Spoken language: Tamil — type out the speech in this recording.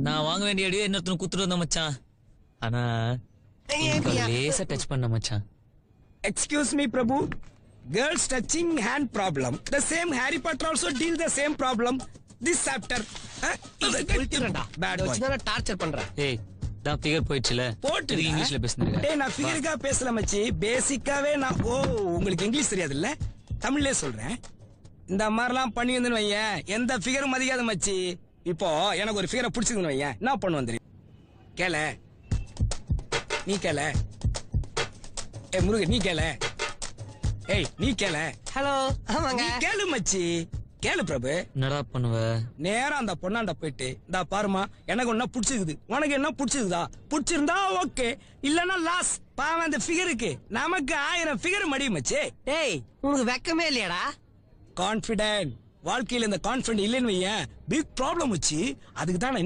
நான் வாங்க வேண்டிய அடியே இன்னொருத்தன குத்துட்டு வந்த மச்சான். ஆனா லேசா டச் பண்ண மச்சான். Excuse me, Prabhu. Girls touching hand problem. The same Harry Potter also deal the same problem. This chapter. Bad boy. Torture பண்றேன். ஏய் தான் ஃபிகர் போயிடுச்சுல. போட்டு இங்கிலீஷ்ல பேசுறீங்க. டேய் நான் ஃபிகருக்கா பேசல மச்சி. பேசிக்காவே நான் உங்களுக்கு இங்கிலீஷ் தெரியாது இல்ல? தமிழ்லயே சொல்றேன். இந்த மாதிரிலாம் பண்ணி வந்துன்னு வையேன் எந்த ஃபிகரும் மதிக்காத மச்சி. இப்போ எனக்கு ஒரு ஃபிகரை பிடிச்சிருந்துன்னு வையேன் என்ன பண்ணுவேன் தெரியும்? கேள நீ கேள. ஏய் முருகன் நீ கேள. ஏய் நீ கேள. ஹலோ ஆமாங்க. நீ கேளு மச்சி. கேளு பிரபு. என்னடா பண்ணுவ? நேரா அந்த பொண்ணாண்ட போயிட்டு இந்தா பாருமா எனக்கு ஒன்னா புடிச்சிருக்குது உனக்கு என்ன புடிச்சிருக்குதா புடிச்சிருந்தா ஓகே இல்லன்னா லாஸ் பாவம் அந்த ஃபிகருக்கு நமக்கு 1000 ஃபிகர் மடியும் மச்சி. டேய் உனக்கு வெக்கமே இல்லையாடா? கான்பிடென்ட் வாழ்க்கையில இந்த கான்பிடென்ட் இல்லைன்னு வையேன் பிக் ப்ராப்ளம் வச்சு அதுக்கு தான்